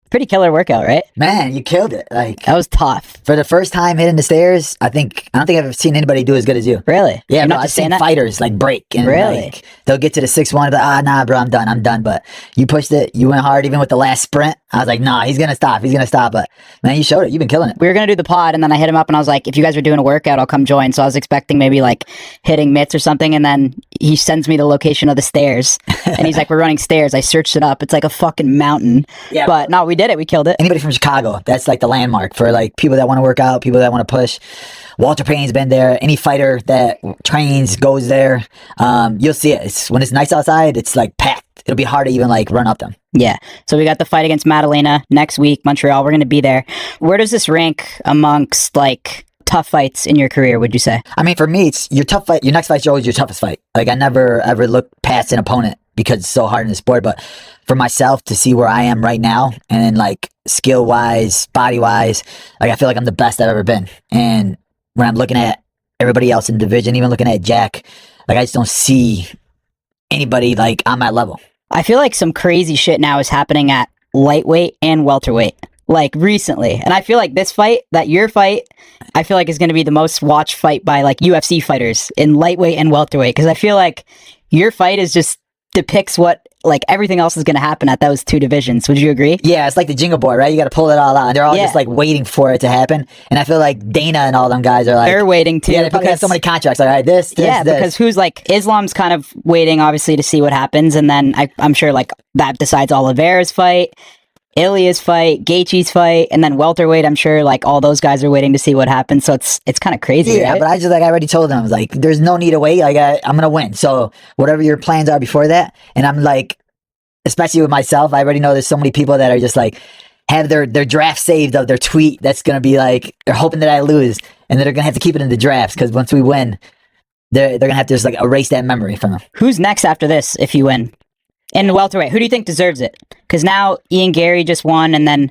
Pretty killer workout, right? Man, you killed it. Like, That was tough. for the first time hitting the stairs, I don't think I've ever seen anybody do as good as you. Really? Yeah, You're bro, not I've just saying seen that? fighters like break and Really? like they'll get to the 6-1, but nah, bro, I'm done. But you pushed it, you went hard even with the last sprint. I was like, nah, he's gonna stop. But man, you showed it. You've been killing it. We were going to do the pod, and then I hit him up, and I was like, if you guys are doing a workout, I'll come join. So I was expecting maybe like hitting mitts or something, and then he sends me the location of the stairs, and he's like, we're running stairs. I searched it up. It's like a fucking mountain. Yeah. But no, we did it. We killed it. Anybody from Chicago, that's like the landmark for like people that want to work out, people that want to push. Walter Payne's been there. Any fighter that trains goes there. You'll see it. When it's nice outside, it's like packed. It'll be hard to even like run up them. Yeah. So we got the fight against Madalena next week, Montreal. We're going to be there. Where does this rank amongst like tough fights in your career, would you say? I mean, for me, it's your tough fight. Your next fight's always your toughest fight. Like I never ever look past an opponent because it's so hard in the sport. But for myself to see where I am right now and like skill wise, body wise, like I feel like I'm the best I've ever been. And when I'm looking at everybody else in the division, even looking at Jack, like I just don't see anybody like on my level. I feel like some crazy shit now is happening at lightweight and welterweight, like recently. And I feel like this fight, your fight, I feel like is going to be the most watched fight by like UFC fighters in lightweight and welterweight. Because I feel like your fight is just depicts what like everything else is going to happen at those two divisions. Would you agree? Yeah, it's like the Jingle Board, right? You got to pull it all out. And they're all just like waiting for it to happen. And I feel like Dana and all them guys are like... They're waiting too. Yeah, they probably have so many contracts. Like, all right, this. Because who's like... Islam's kind of waiting, obviously, to see what happens. And then I'm sure like that decides Oliveira's fight, Ilya's fight, Gaethje's fight, and then welterweight, I'm sure like all those guys are waiting to see what happens. So it's kind of crazy, Yeah, right? but I already told them, I was like, there's no need to wait. Like, I'm going to win. So whatever your plans are before that. And I'm like... Especially with myself, I already know there's so many people that are just like have their draft saved of their tweet that's gonna be like they're hoping that I lose, and they're gonna have to keep it in the drafts because once we win, they're gonna have to just like erase that memory from them. Who's next after this if you win? In the welterweight, who do you think deserves it? Because now Ian Gary just won, and then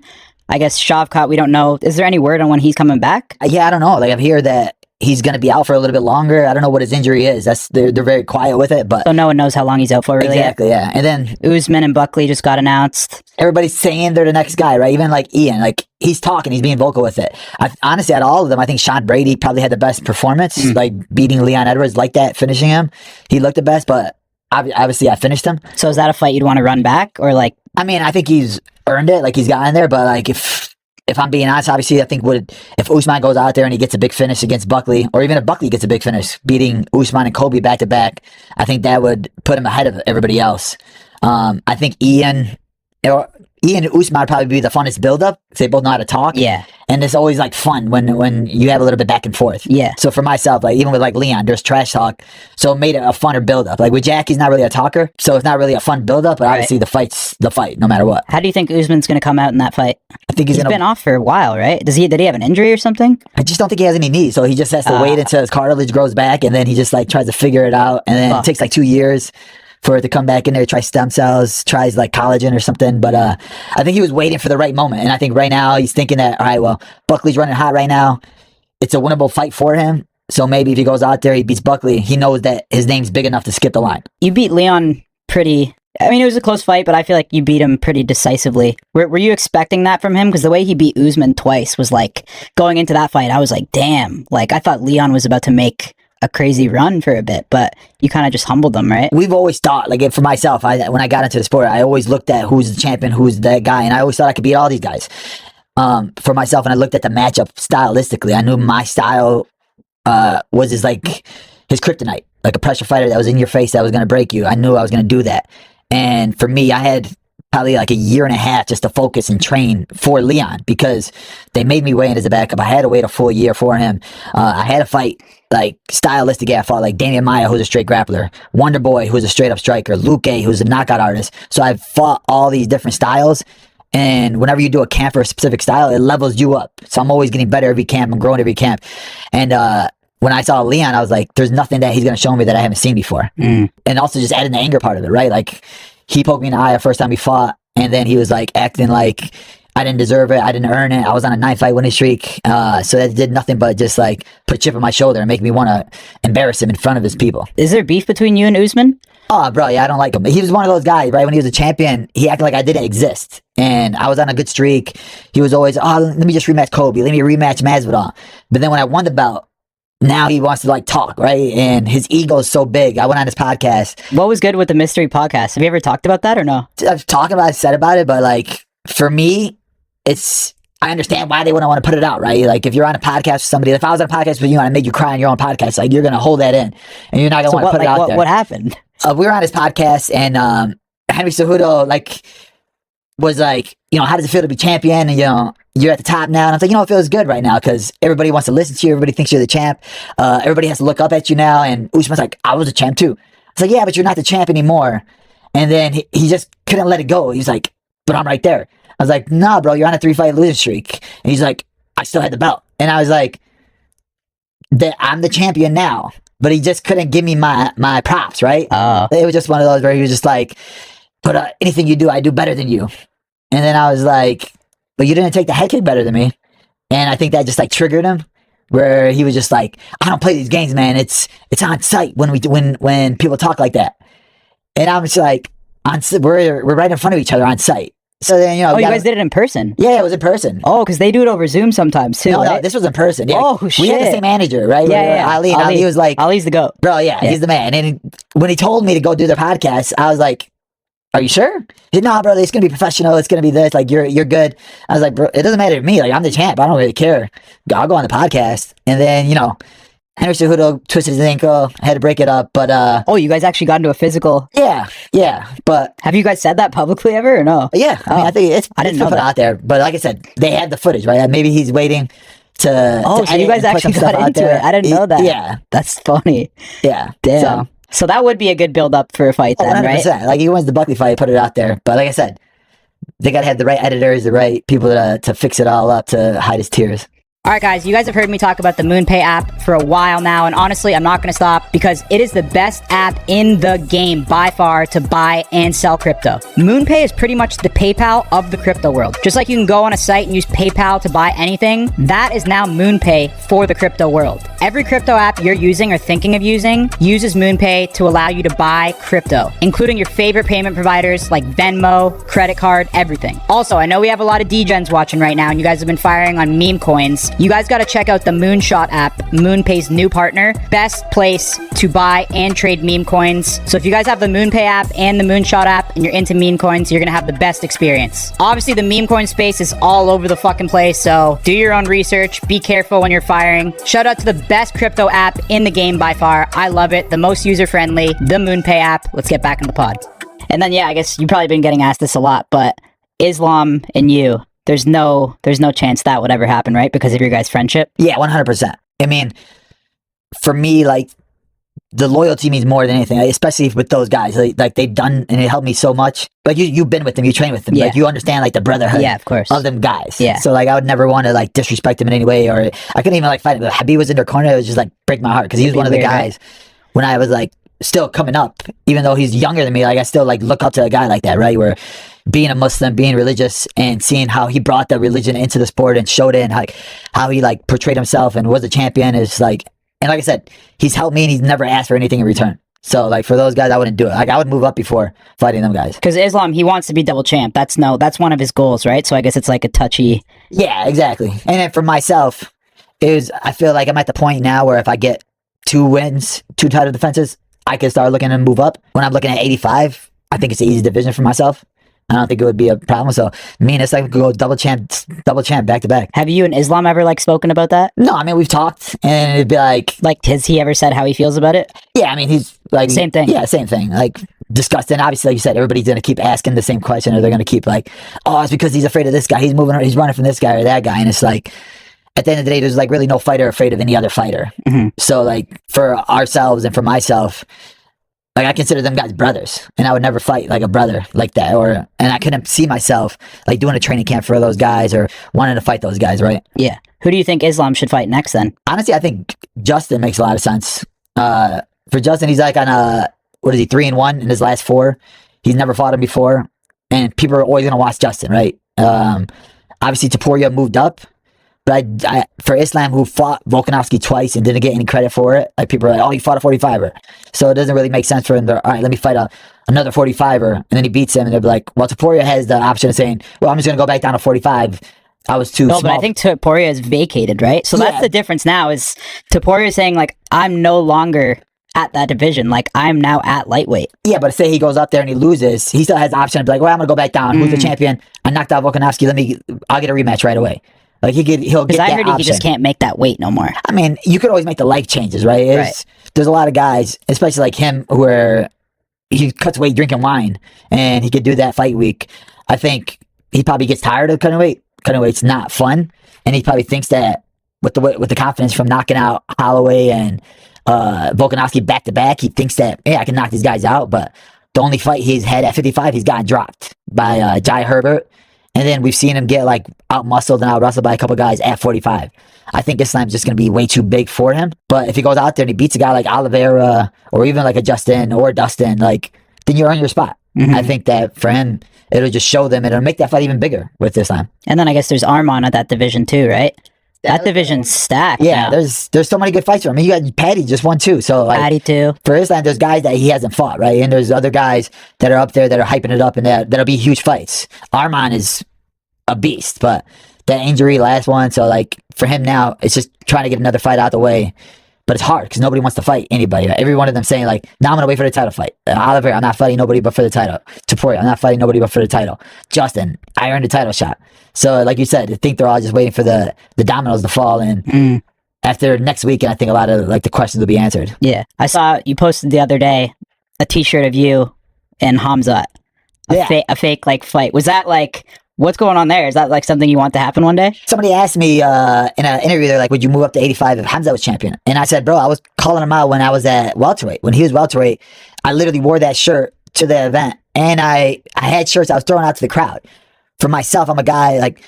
I guess Shavkat, we don't know. Is there any word on when he's coming back? Yeah, I don't know. Like I've heard that he's gonna be out for a little bit longer. I don't know what his injury is. They're very quiet with it, but So no one knows how long he's out for, really. exactly, yeah. And then Usman and Buckley just got announced. everybody's saying they're the next guy, right? Even like Ian, like he's talking, he's being vocal with it. Honestly, out of all of them, I think Sean Brady probably had the best performance, like beating Leon Edwards like that, finishing him. He looked the best, but obviously I finished him. So is that a fight you'd want to run back, or like? I mean, I think he's earned it, like he's gotten there, but like if I'm being honest, obviously I think if Usman goes out there and he gets a big finish against Buckley, or even if Buckley gets a big finish, beating Usman and Kobe back to back, I think that would put him ahead of everybody else. I think Ian and Usman would probably be the funnest build-up because they both know how to talk. Yeah. And it's always like fun when you have a little bit back and forth. Yeah. So for myself, like even with like Leon, there's trash talk. So it made it a funner build-up. Like with Jack, he's not really a talker. So it's not really a fun build-up, but obviously the fight's the fight, no matter what. How do you think Usman's going to come out in that fight? I think he's been off for a while, right? Did he have an injury or something? I just don't think he has any knees. So he just has to wait until his cartilage grows back, and then he just like tries to figure it out. And then it takes like 2 years for it to come back in there, try stem cells, tries like collagen or something. But I think he was waiting for the right moment. And I think right now he's thinking that, all right, well, Buckley's running hot right now. It's a winnable fight for him. So maybe if he goes out there, he beats Buckley, he knows that his name's big enough to skip the line. You beat Leon pretty... I mean, it was a close fight, but I feel like you beat him pretty decisively. Were you expecting that from him? Because the way he beat Usman twice was like, going into that fight, I was like, damn. Like, I thought Leon was about to make a crazy run for a bit, but you kind of just humbled them, right? We've always thought, like for myself, when I got into the sport, I always looked at who's the champion, who's that guy, and I always thought I could beat all these guys. For myself, and I looked at the matchup stylistically, I knew my style was his kryptonite, like a pressure fighter that was in your face that was going to break you. I knew I was going to do that. And for me, I had probably like a year and a half just to focus and train for Leon because they made me weigh in as a backup. I had to wait a full year for him. I had to fight like stylistic. I fought like Damian Maia, who's a straight grappler, Wonder Boy, who's a straight up striker, Luke A, who's a knockout artist. So I fought all these different styles. And whenever you do a camp for a specific style, it levels you up. So I'm always getting better every camp. I'm growing every camp. And when I saw Leon, I was like, there's nothing that he's going to show me that I haven't seen before. And also just adding the anger part of it, right? Like he poked me in the eye the first time we fought. And then he was like acting like I didn't deserve it. I didn't earn it. I was on a 9-fight winning streak. So that did nothing but just like put a chip on my shoulder and make me want to embarrass him in front of his people. Is there beef between you and Usman? Oh, bro, yeah, I don't like him. He was one of those guys, right? When he was a champion, he acted like I didn't exist. and I was on a good streak. He was always, oh, let me just rematch Kobe. Let me rematch Masvidal. But then when I won the belt, now he wants to like talk, right? And his ego is so big. I went on his podcast. What was good with the mystery podcast? Have you ever talked about that or no? I've talked about it, said about it, but like for me, I understand why they wouldn't want to put it out, right? Like if you're on a podcast with somebody, if I was on a podcast with you and I made you cry on your own podcast, like you're gonna hold that in, and you're not gonna want to put it out there. What happened? We were on his podcast, and Henry Cejudo like was like, how does it feel to be champion? And you're at the top now, and I'm like, it feels good right now because everybody wants to listen to you. Everybody thinks you're the champ. Everybody has to look up at you now. And Usman's like, I was a champ too. It's like, yeah, but you're not the champ anymore. And then he just couldn't let it go. He was like, but I'm right there. I was like, nah, bro, you're on a 3-fight losing streak. And he's like, I still had the belt. And I was like, I'm the champion now. But he just couldn't give me my props, right? It was just one of those where he was just like, but anything you do, I do better than you. And then I was like, but you didn't take the head kick better than me. And I think that just like triggered him, where he was just like, I don't play these games, man. It's on site when people talk like that. And I'm just like, we're right in front of each other on site. So then, you guys did it in person? Yeah, it was in person. Oh, because they do it over Zoom sometimes too. No, this was in person. Yeah. Oh, shit. We had the same manager, right? Yeah. Ali was like, Ali's the GOAT. Bro, yeah, he's the man. And when he told me to go do the podcast, I was like, are you sure? He said, no, brother, it's gonna be professional. It's gonna be this. Like, you're good. I was like, bro, it doesn't matter to me. Like, I'm the champ. I don't really care. I'll go on the podcast. And then, Henry Cejudo twisted his ankle. I had to break it up, but you guys actually got into a physical? Yeah. But have you guys said that publicly ever or no? Yeah, I think I didn't know that out there. But like I said, they had the footage, right? Maybe he's waiting to. So you guys actually got into it? I didn't know that. Yeah, that's funny. Yeah, damn. So that would be a good build up for a fight, then, 100%. Right? Like he wins the Buckley fight, put it out there. But like I said, they gotta have the right editors, the right people to fix it all up to hide his tears. All right, guys, you guys have heard me talk about the MoonPay app for a while now, and honestly, I'm not going to stop because it is the best app in the game by far to buy and sell crypto. MoonPay is pretty much the PayPal of the crypto world. Just like you can go on a site and use PayPal to buy anything, that is now MoonPay for the crypto world. Every crypto app you're using or thinking of using uses MoonPay to allow you to buy crypto, including your favorite payment providers like Venmo, credit card, everything. Also, I know we have a lot of degens watching right now, and you guys have been firing on meme coins. You guys got to check out the Moonshot app, MoonPay's new partner. Best place to buy and trade meme coins. So if you guys have the MoonPay app and the Moonshot app and you're into meme coins, you're going to have the best experience. Obviously, the meme coin space is all over the fucking place, so do your own research. Be careful when you're firing. Shout out to the best crypto app in the game by far. I love it. The most user-friendly, the MoonPay app. Let's get back in the pod. And then, I guess you've probably been getting asked this a lot, but Islam and you, there's no chance that would ever happen, right? Because of your guys' friendship? Yeah, 100%. I mean, for me, like, the loyalty means more than anything, especially with those guys. Like they've done, and it helped me so much. Like, you've been with them, you train with them. Yeah. Like, you understand, like, the brotherhood of course. Of them guys. Yeah. So, like, I would never want to, like, disrespect them in any way, or I couldn't even, like, fight him. If Habib was in their corner, it was just, like, break my heart, because he was one of the guys, when I was, like, still coming up, even though he's younger than me, like, I still, like, look up to a guy like that, right? Where being a Muslim, being religious, and seeing how he brought the religion into the sport and showed it, and like how he like portrayed himself and was a champion is like, and like I said, he's helped me and he's never asked for anything in return. So like for those guys, I wouldn't do it. Like I would move up before fighting them guys. Because Islam, he wants to be double champ. That's one of his goals, right? So I guess it's like a touchy. Yeah, exactly. And then for myself, I feel like I'm at the point now where if I get 2 wins, 2 title defenses, I can start looking to move up. When I'm looking at 85, I think it's an easy division for myself. I don't think it would be a problem. So me and Islam could go double champ back to back. Have you and Islam ever like spoken about that? No, I mean we've talked, and it'd be like has he ever said how he feels about it? Yeah, I mean he's like same thing. Yeah, same thing. Like discussed, and obviously like you said, everybody's gonna keep asking the same question, or they're gonna keep like, oh, it's because he's afraid of this guy. He's running from this guy or that guy, and it's like at the end of the day, there's like really no fighter afraid of any other fighter. Mm-hmm. So like for ourselves and for myself. Like, I consider them guys brothers, and I would never fight like a brother like that, and I couldn't see myself like doing a training camp for those guys or wanting to fight those guys, right? Yeah. Who do you think Islam should fight next then? Honestly, I think Justin makes a lot of sense. For Justin, he's like on 3-1 in his last 4. He's never fought him before, and people are always gonna watch Justin, right? Obviously, Taporia moved up, But for Islam, who fought Volkanovski twice and didn't get any credit for it, like people are like, oh, he fought a 45er. So it doesn't really make sense for him to, all right, let me fight another 45er. And then he beats him, and they'll be like, well, Topuria has the option of saying, well, I'm just going to go back down to 45. I was too small. But I think Topuria is vacated, right? So that's the difference now is Topuria saying, like, I'm no longer at that division. Like, I'm now at lightweight. Yeah, but say he goes up there and he loses, he still has the option to be like, well, I'm going to go back down. Who's the champion? I knocked out Volkanovski. I'll get a rematch right away. Like he'll get that Because I heard option. he just can't make that weight no more. I mean, you could always make the life changes, right? There's a lot of guys, especially like him, where he cuts weight drinking wine, and he could do that fight week. I think he probably gets tired of cutting weight. Cutting weight's not fun, and he probably thinks that with the confidence from knocking out Holloway and Volkanovski back to back, he thinks that I can knock these guys out. But the only fight he's had at 55, he's gotten dropped by Jai Herbert. And then we've seen him get like out-muscled and out-wrestled by a couple guys at 45. I think Islam's just going to be way too big for him. But if he goes out there and he beats a guy like Oliveira or even like a Justin or Dustin, like then you're on your spot. I think that for him, it'll just show them. It'll make that fight even bigger with Islam. And then I guess there's Arman at that division too, right? That division's stacked. Yeah, now. there's so many good fights for him. I mean, you got Patty just won too. So like, Patty too. For Islam, there's guys that he hasn't fought, right? And there's other guys that are up there that are hyping it up and that'll be huge fights. Arman is a beast, but that injury last one, so like for him now, it's just trying to get another fight out the way. But it's hard because nobody wants to fight anybody. Every one of them saying like, "Now I'm gonna wait for the title fight." Oliver, I'm not fighting nobody but for the title. Topuria, I'm not fighting nobody but for the title. Justin, I earned a title shot. So like you said, I think they're all just waiting for the dominoes to fall, and after next weekend, I think a lot of like the questions will be answered. Yeah, I saw you posted the other day a T-shirt of you and Khamzat, a fake like fight. Was that like? What's going on there? Is that like something you want to happen one day? Somebody asked me in an interview, they're like, would you move up to 85 if Khamzat was champion? And I said, bro, I was calling him out when I was at welterweight. When he was welterweight, I literally wore that shirt to the event. And I had shirts I was throwing out to the crowd. For myself, I'm a guy, like,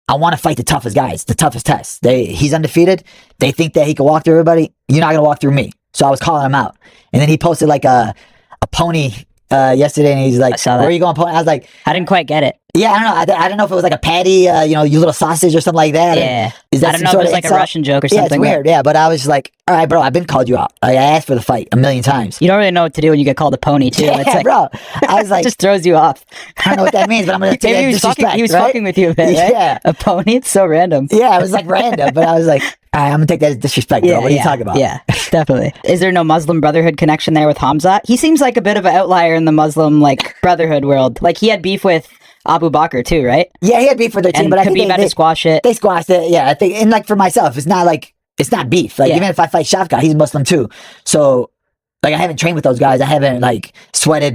I want to fight the toughest guys, the toughest tests. He's undefeated. They think that he can walk through everybody. You're not going to walk through me. So I was calling him out. And then he posted like a pony yesterday, and he's like, where are you going, pony? I was like, I didn't quite get it. Yeah, I don't know. I don't know if it was like a patty, you little sausage or something like that. Yeah. Is that I don't know if it was like a Russian joke or something. Yeah, it's weird. Yeah, but I was just like, all right, bro, I've been called you out. Like, I asked for the fight a million times. You don't really know what to do when you get called a pony, too. Yeah, it's like, bro. I was like, it just throws you off. I don't know what that means, but I'm going to take that he was right? fucking with you a bit, right? Yeah. A pony? It's so random. Yeah, it was like random, but I was like, all right, I'm going to take that as disrespect, bro. What are you talking about? Yeah, definitely. Is there no Muslim Brotherhood connection there with Khamzat? He seems like a bit of an outlier in the Muslim like Brotherhood world. Like he had beef with Abu Bakr too, right? Yeah, he had beef with their team, and but I Khabib think had to squash it. They squashed it. Yeah, I think, and like for myself, it's not beef. Like even if I fight Shafkat, he's Muslim too. So like I haven't trained with those guys. I haven't like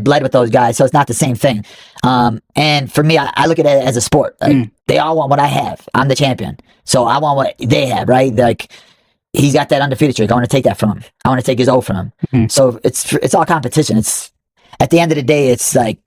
bled with those guys. So it's not the same thing. And for me, I look at it as a sport. Like they all want what I have. I'm the champion. So I want what they have, right? Like he's got that undefeated streak. I want to take that from him. I want to take his O from him. So it's all competition. It's at the end of the day, it's like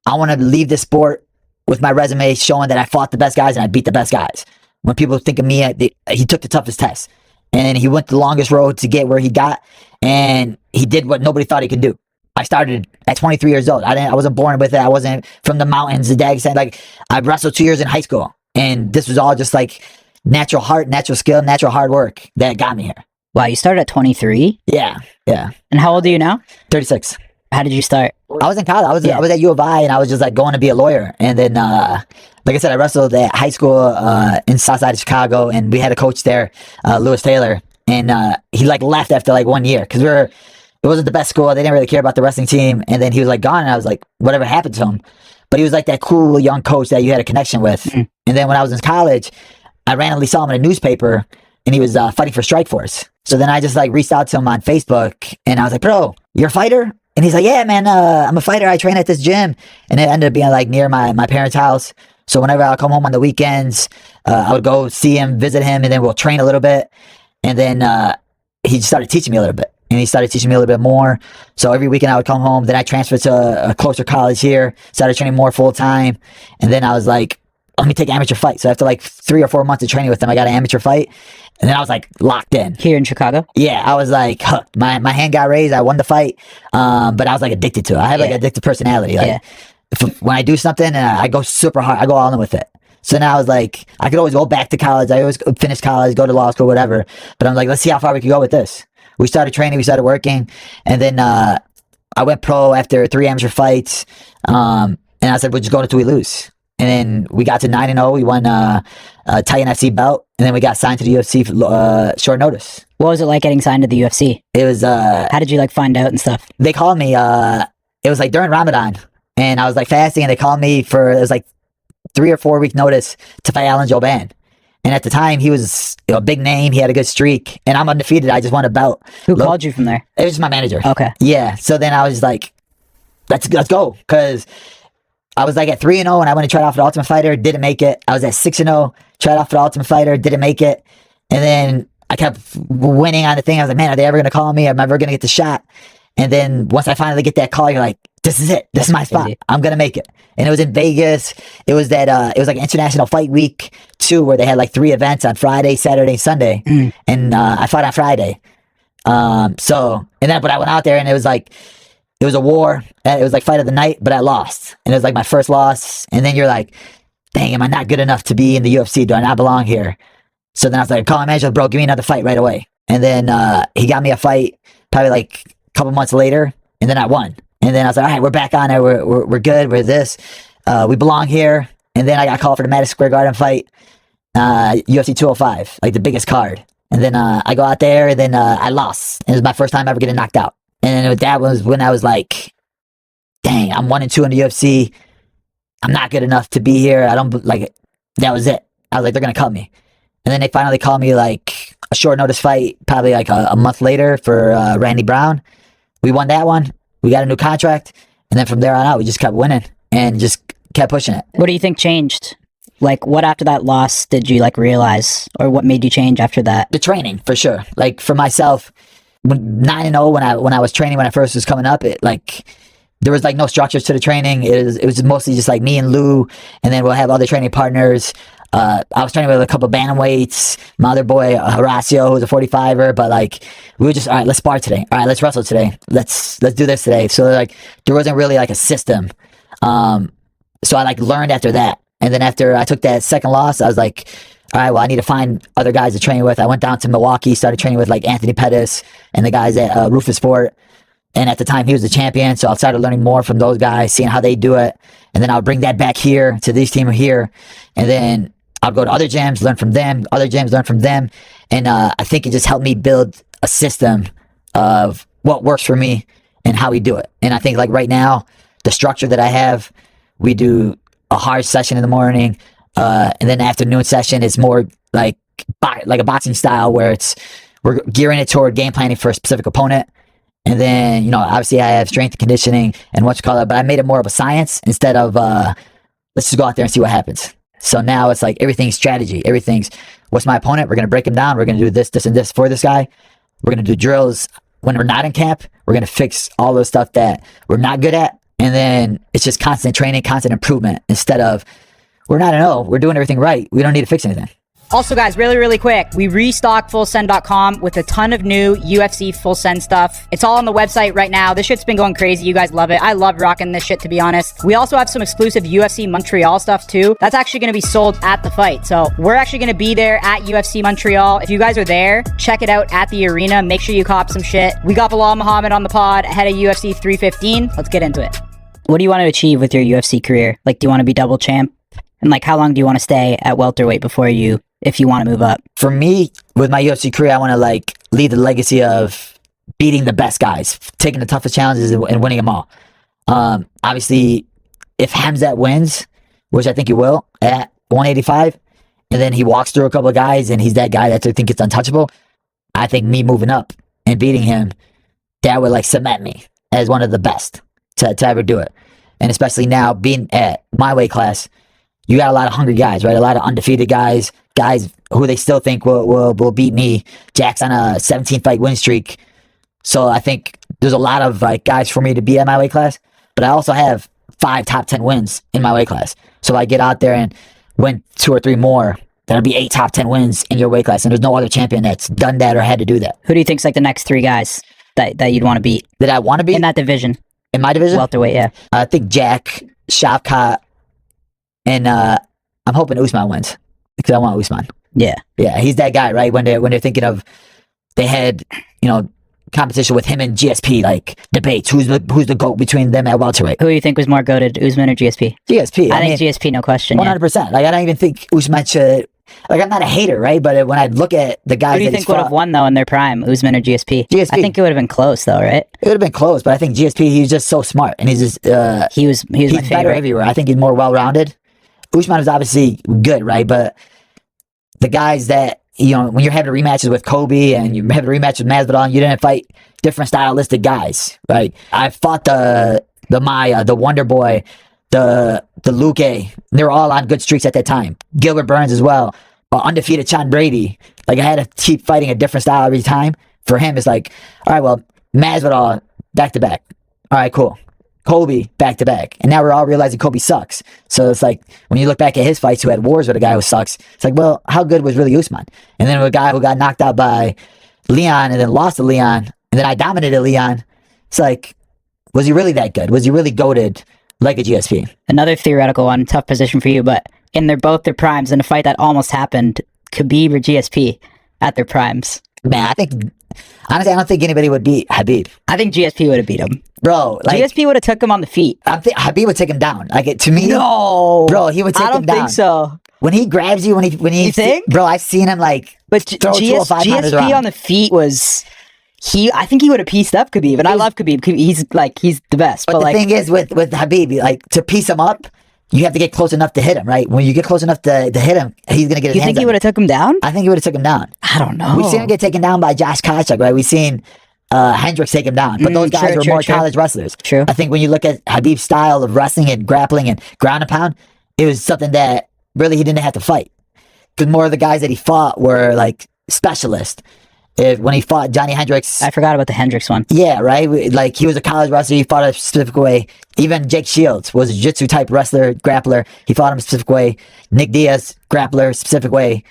I want to leave this sport with my resume showing that I fought the best guys and I beat the best guys. When people think of me, he took the toughest test and he went the longest road to get where he got, and he did what nobody thought he could do. I started at 23 years old. I wasn't born with it. I wasn't from the mountains. The dad said like I wrestled 2 years in high school, and this was all just like natural heart, natural skill, natural hard work that got me here. Wow, you started at 23? Yeah. And how old are you now? 36. How did you start? I was in college. I was at U of I, and I was just like going to be a lawyer. And then, like I said, I wrestled at high school in South Side of Chicago, and we had a coach there, Lewis Taylor, and he like left after like 1 year because it wasn't the best school. They didn't really care about the wrestling team, and then he was like gone, and I was like, whatever happened to him? But he was like that cool young coach that you had a connection with. And then when I was in college, I randomly saw him in a newspaper, and he was fighting for Strikeforce. So then I just like reached out to him on Facebook, and I was like, bro, you're a fighter? And he's like, yeah, man, I'm a fighter. I train at this gym. And it ended up being like near my parents' house. So whenever I'll come home on the weekends, I would go see him, visit him, and then we'll train a little bit. And then he just started teaching me a little bit. And he started teaching me a little bit more. So every weekend I would come home. Then I transferred to a closer college here, started training more full time. And then I was like, let me take an amateur fight. So after like 3 or 4 months of training with him, I got an amateur fight. And then I was like locked in. Here in Chicago? Yeah, I was like, huh, my hand got raised. I won the fight. But I was like addicted to it. I have like addictive personality. Like when I do something, I go super hard. I go all in with it. So now I was like, I could always go back to college. I always finish college, go to law school, whatever. But I'm like, let's see how far we can go with this. We started training, we started working, and then I went pro after 3 amateur fights. And I said, we'll just go until we lose. And then we got to 9-0. We won a Titan FC belt, and then we got signed to the UFC for short notice. What was it like getting signed to the UFC? It was. How did you like find out and stuff? They called me. It was like during Ramadan, and I was like fasting, and they called me for it was like 3 or 4 week notice to fight Alan Jouban. And at the time, he was a big name. He had a good streak, and I'm undefeated. I just won a belt. Who called you from there? It was my manager. Okay. Yeah. So then I was like, let's go, because I was like at 3-0, and I went to try out for the Ultimate Fighter, didn't make it. I was at 6-0, tried out for the Ultimate Fighter, didn't make it. And then I kept winning on the thing. I was like, man, are they ever going to call me? Am I ever going to get the shot? And then once I finally get that call, you're like, this is it. This is my spot. I'm going to make it. And it was in Vegas. It was that, it was like International Fight Week 2, where they had like 3 events on Friday, Saturday, Sunday. And I fought on Friday. But I went out there, and it was like, it was a war. It was like fight of the night, but I lost. And it was like my first loss. And then you're like, dang, am I not good enough to be in the UFC? Do I not belong here? So then I was like, call my manager, bro, give me another fight right away. And then he got me a fight probably like a couple months later, and then I won. And then I was like, all right, we're back on it. We're good. We're this. We belong here. And then I got called for the Madison Square Garden fight, UFC 205, like the biggest card. And then I go out there, and then I lost. And it was my first time ever getting knocked out. And that was when I was like, dang, I'm 1-2 in the UFC. I'm not good enough to be here. I don't like it. That was it. I was like, they're going to cut me. And then they finally called me like a short notice fight, probably like a month later for Randy Brown. We won that one. We got a new contract. And then from there on out, we just kept winning and just kept pushing it. What do you think changed? Like, what after that loss did you like realize, or what made you change after that? The training, for sure. Like for myself, 9-0 when I was training, when I first was coming up, it like there was like no structures to the training. It was mostly just like me and Lou, and then we'll have other training partners. I was training with a couple of bantamweights, my other boy Horacio, who's a 45er, but like we were just, all right, let's spar today. All right, let's wrestle today. Let's do this today. So like there wasn't really like a system. So I like learned after that. And then after I took that second loss, I was like, all right, well, I need to find other guys to train with. I went down to Milwaukee, started training with like Anthony Pettis and the guys at Rufus Sport. And at the time, he was the champion. So I started learning more from those guys, seeing how they do it. And then I'll bring that back here to these team here. And then I'll go to other gyms, learn from them, other gyms, learn from them. And I think it just helped me build a system of what works for me and how we do it. And I think like right now, the structure that I have, we do a hard session in the morning. And then the afternoon session is more like a boxing style where we're gearing it toward game planning for a specific opponent. And then, you know, obviously I have strength and conditioning and but I made it more of a science instead of, let's just go out there and see what happens. So now it's like everything's strategy. Everything's, what's my opponent? We're going to break him down. We're going to do this, this, and this for this guy. We're going to do drills. When we're not in camp, we're going to fix all the stuff that we're not good at. And then it's just constant training, constant improvement instead of, we're not we're doing everything right. We don't need to fix anything. Also, guys, really quick, we restocked fullsend.com with a ton of new UFC full send stuff. It's all on the website right now. This shit's been going crazy. You guys love it. I love rocking this shit, to be honest. We also have some exclusive UFC Montreal stuff too. That's actually going to be sold at the fight. So we're actually going to be there at UFC Montreal. If you guys are there, check it out at the arena. Make sure you cop some shit. We got Belal Muhammad on the pod ahead of UFC 315. Let's get into it. What do you want to achieve with your UFC career? Like, do you want to be double champ? And like, how long do you want to stay at welterweight if you want to move up? For me, with my UFC career, I want to like leave the legacy of beating the best guys, taking the toughest challenges and winning them all. Obviously, if Khamzat wins, which I think he will at 185, and then he walks through a couple of guys and he's that guy that I think it's untouchable, I think me moving up and beating him, that would like cement me as one of the best to ever do it. And especially now being at my weight class, you got a lot of hungry guys, right? A lot of undefeated guys who they still think will beat me. Jack's on a 17-fight win streak. So I think there's a lot of like guys for me to beat at my weight class. But I also have 5 top 10 wins in my weight class. So if I get out there and win 2 or 3 more, that'll be 8 top 10 wins in your weight class. And there's no other champion that's done that or had to do that. Who do you think's like the next 3 guys that you'd want to beat? That I want to beat? In that division. In my division? Welterweight, yeah. I think Jack, Shavkat, and I'm hoping Usman wins because I want Usman. Yeah. Yeah, he's that guy, right? When they're thinking of, they had, competition with him and GSP, like debates. Who's the GOAT between them at welterweight? Who do you think was more goated, Usman or GSP? GSP. I think GSP, no question. 100%. Like, I don't even think Usman should. Like, I'm not a hater, right? But when I look at the guys, Who do you think would have won though in their prime, Usman or GSP? GSP. I think it would have been close though, right? It would have been close, but I think GSP, he's just so smart, and he's just he's my better favorite everywhere. I think he's more well-rounded. Usman is obviously good, right? But the guys that, when you're having rematches with Kobe and you're having rematches with Masvidal, you didn't fight different stylistic guys, right? I fought the Maya, the Wonder Boy, the Luke. They were all on good streaks at that time. Gilbert Burns as well. Undefeated Sean Brady. Like, I had to keep fighting a different style every time. For him, it's like, all right, well, Masvidal back to back. All right, cool. Kobe back to back. And now we're all realizing Kobe sucks. So it's like, when you look back at his fights who had wars with a guy who sucks, it's like, well, how good was really Usman? And then a guy who got knocked out by Leon and then lost to Leon, and then I dominated Leon. It's like, was he really that good? Was he really goated like a GSP? Another theoretical one, tough position for you, but in both their primes, in a fight that almost happened, Khabib or GSP at their primes. Man, honestly, I don't think anybody would beat Khabib. I think GSP would have beat him. Bro, like, GSP would have took him on the feet. I think Khabib would take him down. Like, to me, no, bro, he would take him down. I don't think so. When he grabs you, when he you think? Bro, I've seen him like, but throw 205 pounders around. GSP on the feet was. I think he would have pieced up Khabib, and I love Khabib. He's the best. But the thing is with Khabib, like, to piece him up, you have to get close enough to hit him, right? When you get close enough to hit him, he's gonna get his hands. You think he would have took him down? I think he would have took him down. I don't know. We've seen him get taken down by Josh Koscheck, right? We've seen Hendricks take him down, but those guys were more college wrestlers. True. I think when you look at Khabib's style of wrestling and grappling and ground and pound, it was something that really he didn't have to fight. Because more of the guys that he fought were like specialists. When he fought Johnny Hendricks, I forgot about the Hendricks one. Yeah, right. Like, he was a college wrestler. He fought a specific way. Even Jake Shields was a jiu-jitsu type wrestler, grappler. He fought him a specific way. Nick Diaz, grappler, specific way.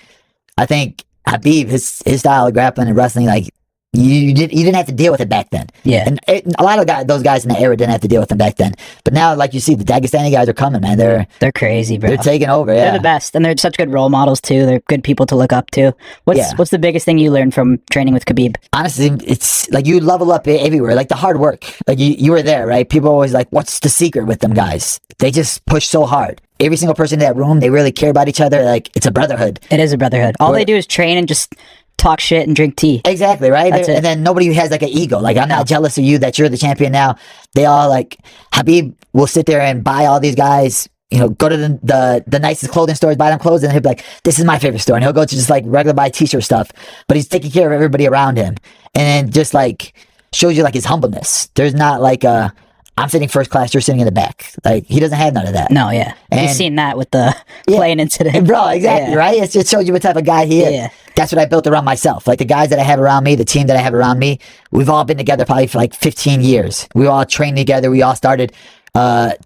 I think Khabib, his style of grappling and wrestling, like, you didn't have to deal with it back then. Yeah. And a lot of those guys in the era didn't have to deal with them back then. But now, like you see, the Dagestani guys are coming, man. They're crazy, bro. They're taking over. Yeah. They're the best, and they're such good role models too. They're good people to look up to. What's the biggest thing you learned from training with Khabib? Honestly, it's like you level up everywhere. Like, the hard work. Like, you were there, right? People are always like, what's the secret with them guys? They just push so hard. Every single person in that room, they really care about each other. Like, it's a brotherhood. It is a brotherhood. All they do is train and just talk shit and drink tea. Exactly, right? That's it. And then nobody has like an ego. Like, I'm not jealous of you that you're the champion now. They all, like, Khabib will sit there and buy all these guys, go to the nicest clothing stores, buy them clothes, and he'll be like, this is my favorite store. And he'll go to just like regular buy t-shirt stuff, but he's taking care of everybody around him. And then just like shows you like his humbleness. There's not like I'm sitting first class, you're sitting in the back. Like, he doesn't have none of that. No, yeah. And you've seen that with the plane incident. Bro, exactly, right? It just shows you what type of guy he is. Yeah. That's what I built around myself. Like, the guys that I have around me, the team that I have around me, we've all been together probably for like 15 years. We all trained together. We all started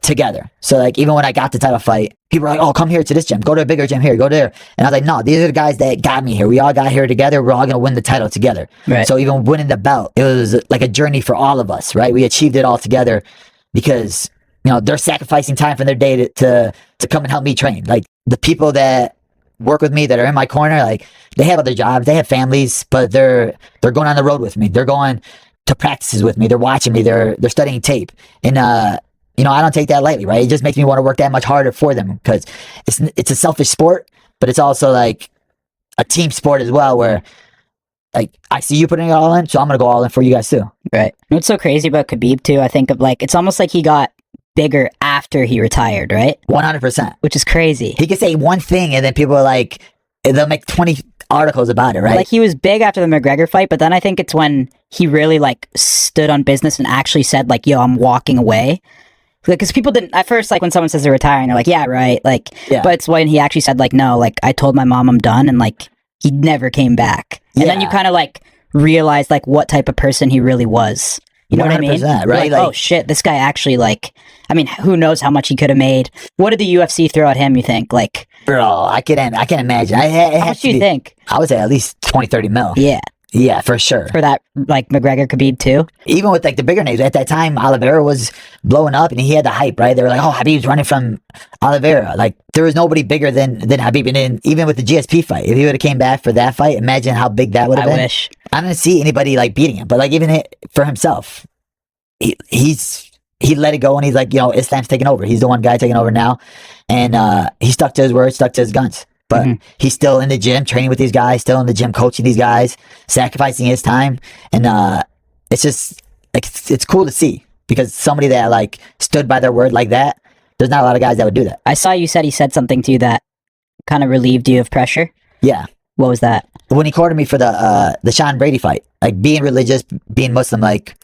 together. So, like, even when I got the title fight, people were like, oh, come here to this gym. Go to a bigger gym here. Go there. And I was like, no, these are the guys that got me here. We all got here together. We're all going to win the title together. Right. So even winning the belt, it was like a journey for all of us, right? We achieved it all together because, they're sacrificing time from their day to come and help me train. Like, the people that work with me that are in my corner, like, they have other jobs, they have families, but they're going on the road with me. They're going to practices with me. They're watching me. They're studying tape. And I don't take that lightly, right? It just makes me want to work that much harder for them because it's a selfish sport, but it's also like a team sport as well, where like, I see you putting it all in, so I'm gonna go all in for you guys too. Right. What's so crazy about Khabib too? I think of like, it's almost like he got bigger after he retired, right? 100%. Which is crazy. He could say one thing and then people are like, they'll make 20 articles about it, right? Like, he was big after the McGregor fight, but then I think it's when he really like stood on business and actually said like, yo, I'm walking away. Because people didn't, at first, like, when someone says they're retiring, they're like, yeah, right. Like, but it's when he actually said like, no, like, I told my mom I'm done, and like, he never came back. And then you kind of like realize like what type of person he really was. You know what I mean? Right? Like, oh shit, this guy actually, like, I mean, who knows how much he could have made? What did the UFC throw at him, you think? Like, bro, I can imagine. How much do you think? I would say at least 20, 30 mil. Yeah. Yeah, for sure. for that like McGregor Khabib too. Even with like the bigger names at that time, Oliveira was blowing up and he had the hype, right? They were like, "Oh, Habib's running from Oliveira." Like there was nobody bigger than Habib. And then even with the GSP fight, if he would have came back for that fight, imagine how big that would have been. I wish. I didn't see anybody like beating him, but like even for himself, he let it go and he's like, Islam's taking over. He's the one guy taking over now, and he stuck to his word, stuck to his guns. But he's still in the gym, training with these guys, still in the gym, coaching these guys, sacrificing his time. And it's just, like, it's cool to see because somebody that, like, stood by their word like that, there's not a lot of guys that would do that. I saw you said he said something to you that kind of relieved you of pressure. Yeah. What was that? When he cornered me for the Sean Brady fight, like, being religious, being Muslim, like,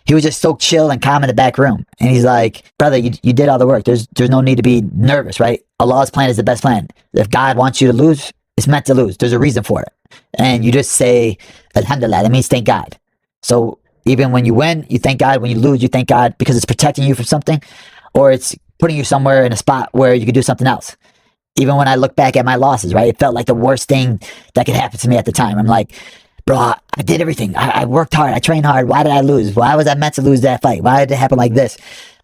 he was just so chill and calm in the back room. And he's like, "Brother, you did all the work. There's no need to be nervous, right? Allah's plan is the best plan. If God wants you to lose, it's meant to lose. There's a reason for it." And you just say, Alhamdulillah, that means thank God. So even when you win, you thank God. When you lose, you thank God because it's protecting you from something or it's putting you somewhere in a spot where you can do something else. Even when I look back at my losses, right? It felt like the worst thing that could happen to me at the time. I'm like, bro, I did everything. I worked hard. I trained hard. Why did I lose? Why was I meant to lose that fight? Why did it happen like this?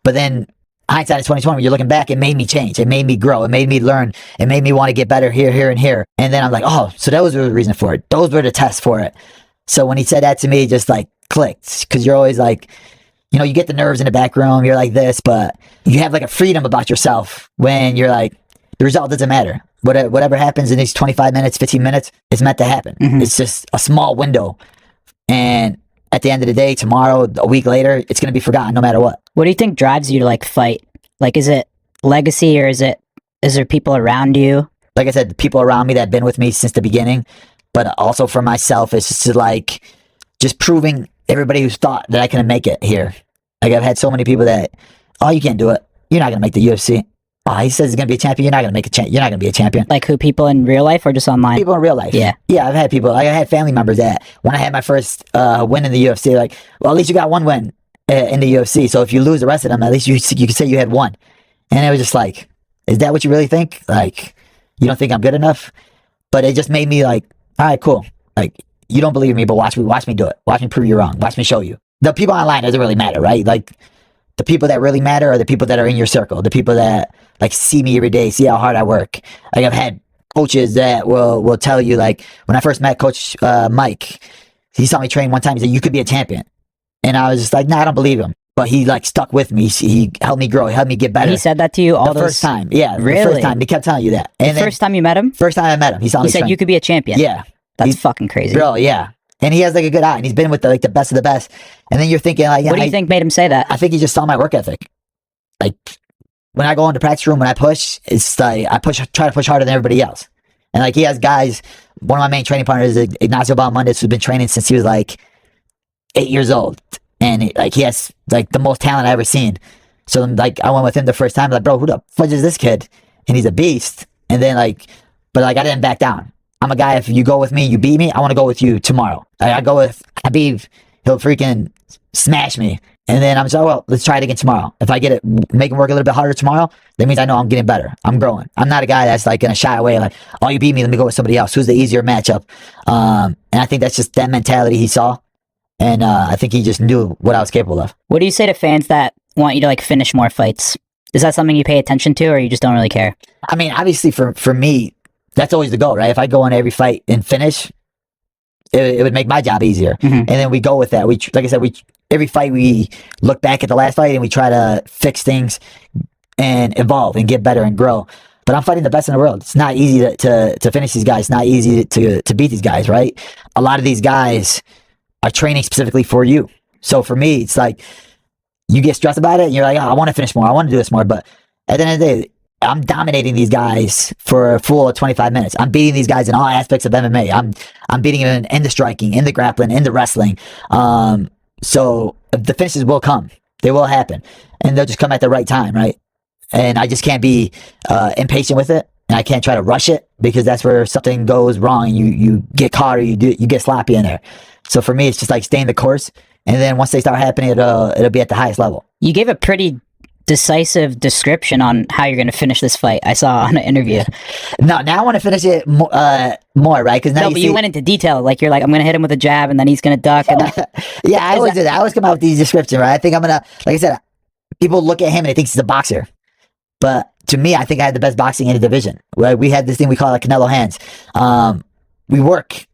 But then hindsight is 2020. When you're looking back, it made me change. It made me grow. It made me learn. It made me want to get better here, here, and here. And then I'm like, oh, so that was the reason for it. Those were the tests for it. So when he said that to me, it just like clicked because you're always like, you get the nerves in the back room. You're like this, but you have like a freedom about yourself when you're like, the result doesn't matter. Whatever happens in these 25 minutes, 15 minutes, it's meant to happen. It's just a small window. And at the end of the day, tomorrow, a week later, it's going to be forgotten no matter what. What do you think drives you to like fight? Like, is it legacy or is there people around you? Like I said, the people around me that have been with me since the beginning, but also for myself, it's just like, just proving everybody who's thought that I can make it here. Like I've had so many people that, "Oh, you can't do it. You're not going to make the UFC. Oh, he says he's going to be a champion. You're not going to make a champion. You're not going to be a champion." Like who, people in real life or just online? People in real life. Yeah. Yeah, I've had people. Like I had family members that when I had my first win in the UFC, like, "Well, at least you got one win in the UFC. So if you lose the rest of them, at least you can say you had one." And it was just like, is that what you really think? Like, you don't think I'm good enough? But it just made me like, all right, cool. Like, you don't believe me, but watch me do it. Watch me prove you wrong. Watch me show you. The people online doesn't really matter, right? Like, the people that really matter are the people that are in your circle. The people that like see me every day, see how hard I work. Like I've had coaches that will tell you, like when I first met Coach Mike, he saw me train one time. He said, "You could be a champion," and I was just like, "Nah, I don't believe him." But he like stuck with me. He helped me grow. He helped me get better. He said that to you all the those first time. Yeah, really? The first time he kept telling you that. And the first time you met him? First time I met him, he saw me. He said train. you could be a champion. Yeah, that's fucking crazy, bro. Yeah. And he has like a good eye, and he's been with the best of the best. And then you're thinking, like, what do you think made him say that? I think he just saw my work ethic. Like when I go into practice room, when I push, it's like try to push harder than everybody else. And like he has guys. One of my main training partners is Ignacio Balmundez, who's been training since he was like 8 years old, and he has like the most talent I ever seen. So like I went with him the first time, like, bro, who the fudge is this kid? And he's a beast. And then but I didn't back down. I'm a guy, if you go with me, you beat me, I want to go with you tomorrow. I go with Habib, he'll freaking smash me. And then I'm just like, well, let's try it again tomorrow. If I get it, make him work a little bit harder tomorrow, that means I know I'm getting better. I'm growing. I'm not a guy that's like going to shy away, like, "Oh, you beat me, let me go with somebody else. Who's the easier matchup?" And I think that's just that mentality he saw. And I think he just knew what I was capable of. What do you say to fans that want you to like finish more fights? Is that something you pay attention to or you just don't really care? I mean, obviously for me, that's always the goal, right? If I go on every fight and finish, it would make my job easier. And then we go with that. Like I said, every fight we look back at the last fight and we try to fix things and evolve and get better and grow. But I'm fighting the best in the world. It's not easy to finish these guys. It's not easy to beat these guys, right? A lot of these guys are training specifically for you. So for me, it's like you get stressed about it and you're like, "Oh, I want to finish more. I want to do this more." But at the end of the day, I'm dominating these guys for a full 25 minutes. I'm beating these guys in all aspects of MMA. I'm beating them in the striking, in the grappling, in the wrestling. So the finishes will come. They will happen. And they'll just come at the right time, right? And I just can't be impatient with it. And I can't try to rush it because that's where something goes wrong. You get caught or you get sloppy in there. So for me, it's just like staying the course. And then once they start happening, it'll be at the highest level. You gave a pretty decisive description on how you're going to finish this fight. I saw on an interview. No, now I want to finish it more, right? Because now you went into detail. Like, you're like, I'm going to hit him with a jab, and then he's going to duck. And yeah, I always do that. I always come out with these descriptions, right? I think I'm going to, like I said, people look at him and they think he's a boxer. But to me, I think I had the best boxing in the division. Right? We had this thing we call like Canelo hands. We work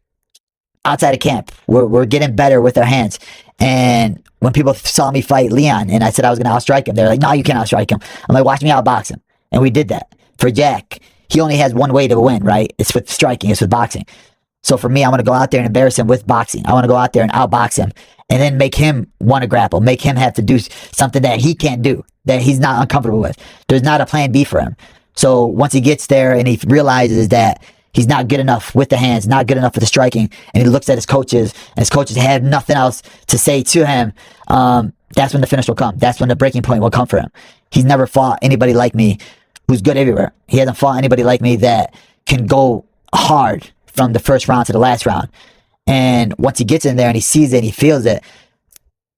outside of camp. We're getting better with our hands. And when people saw me fight Leon and I said I was going to outstrike him, they're like, no, you can't outstrike him. I'm like, watch me outbox him. And we did that. For Jack, he only has one way to win, right? It's with striking. It's with boxing. So for me, I want to go out there and embarrass him with boxing. I want to go out there and outbox him and then make him want to grapple, make him have to do something that he can't do, that he's not uncomfortable with. There's not a plan B for him. So once he gets there and he realizes that he's not good enough with the hands, not good enough with the striking, and he looks at his coaches, and his coaches have nothing else to say to him, that's when the finish will come. That's when the breaking point will come for him. He's never fought anybody like me who's good everywhere. He hasn't fought anybody like me that can go hard from the first round to the last round. And once he gets in there and he sees it and he feels it,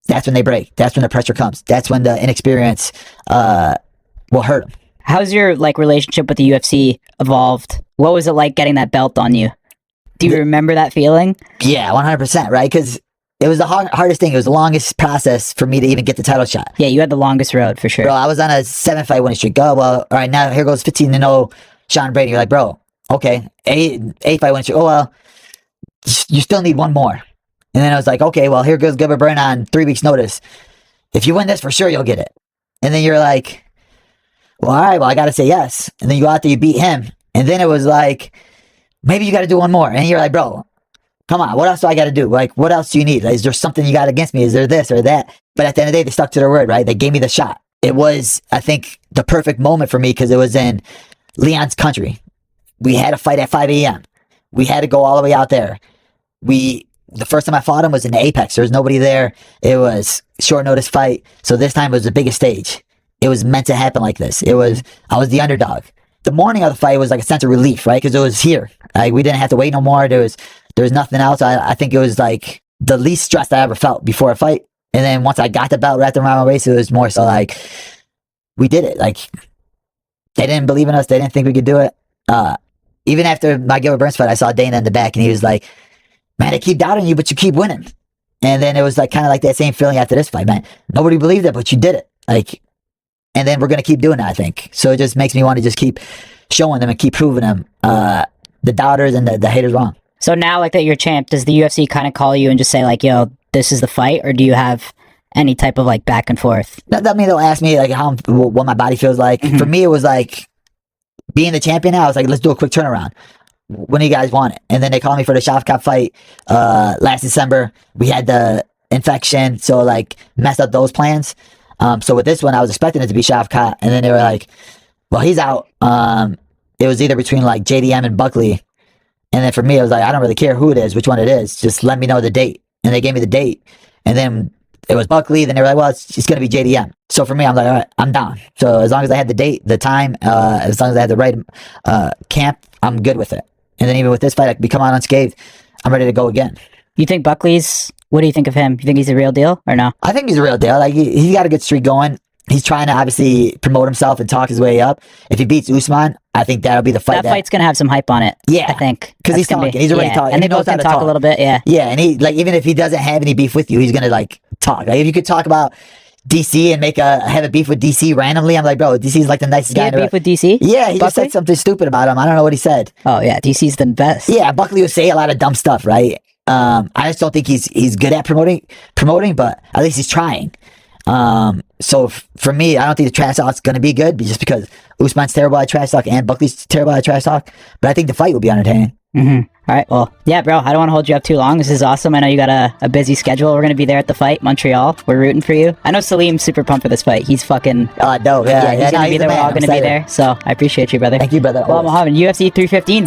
that's when they break. That's when the pressure comes. That's when the inexperience will hurt him. How's your relationship with the UFC evolved? What was it like getting that belt on you? Do you remember that feeling? Yeah, 100%, right? Because it was the hardest thing. It was the longest process for me to even get the title shot. Yeah, you had the longest road for sure. Bro, I was on a 7-fight winning streak. Oh, well, all right, now here goes 15-0 Sean Brady. You're like, bro, okay, 8-fight winning streak. Oh, well, you still need one more. And then I was like, okay, well, here goes Gilbert Burns on 3 weeks' notice. If you win this, for sure you'll get it. And then you're like, well, all right, well, I got to say yes. And then you go out there, you beat him. And then it was like, maybe you got to do one more. And you're like, bro, come on, what else do I got to do? Like, what else do you need? Like, is there something you got against me? Is there this or that? But at the end of the day, they stuck to their word, right? They gave me the shot. It was, I think, the perfect moment for me because it was in Leon's country. We had a fight at 5 a.m. We had to go all the way out there. The first time I fought him was in the Apex. There was nobody there. It was short notice fight. So this time it was the biggest stage. It was meant to happen like this. I was the underdog. The morning of the fight was like a sense of relief, right? Because it was here. Like, we didn't have to wait no more. There was nothing else. I think it was like the least stressed I ever felt before a fight. And then once I got the belt wrapped around my waist, it was more so like, we did it. Like, they didn't believe in us. They didn't think we could do it. Even after my Gilbert Burns fight, I saw Dana in the back and he was like, man, they keep doubting you, but you keep winning. And then it was like kind of like that same feeling after this fight, man. Nobody believed it, but you did it. Like, and then we're going to keep doing that, I think. So it just makes me want to just keep showing them and keep proving them, the doubters and the haters wrong. So now, like, that you're champ, does the UFC kind of call you and just say, like, yo, this is the fight? Or do you have any type of, like, back and forth? I mean, they'll ask me, like, what my body feels like. Mm-hmm. For me, it was like, being the champion now, I was like, let's do a quick turnaround. When do you guys want it? And then they called me for the Shavkat fight last December. We had the infection, so, like, messed up those plans. So with this one, I was expecting it to be Shavkat, and then they were like, well, he's out. It was either between, like, JDM and Buckley. And then for me, I was like, I don't really care who it is, which one it is. Just let me know the date. And they gave me the date. And then it was Buckley. Then they were like, well, it's going to be JDM. So for me, I'm like, all right, I'm down. So as long as I had the date, the time, as long as I had the right camp, I'm good with it. And then even with this fight, I could be come out unscathed. I'm ready to go again. You think Buckley's, what do you think of him? You think he's a real deal or no? I think he's a real deal. Like, he got a good streak going. He's trying to obviously promote himself and talk his way up. If he beats Usman, I think that'll be the fight. That fight's going to have some hype on it. Yeah. I think. Because he's talking. He's already talking. And they both can talk a little bit, yeah. Yeah, and he, like, even if he doesn't have any beef with you, he's going to, like, talk. Like, if you could talk about DC and have a beef with DC randomly, I'm like, bro, DC's like the nicest guy. Beef with DC? Yeah, he just said something stupid about him. I don't know what he said. Oh, yeah, DC's the best. Yeah, Buckley would say a lot of dumb stuff, right? I just don't think he's good at promoting, but at least he's trying. So for me, I don't think the trash talk's going to be good just because Usman's terrible at trash talk and Buckley's terrible at trash talk. But I think the fight will be entertaining. Mm-hmm. All right. Well, yeah, bro, I don't want to hold you up too long. This is awesome. I know you got a busy schedule. We're going to be there at the fight, Montreal. We're rooting for you. I know Salim's super pumped for this fight. He's fucking... dope. Yeah, he's going to be there. We're all going to be there. So I appreciate you, brother. Thank you, brother. Belal Muhammad, UFC 315.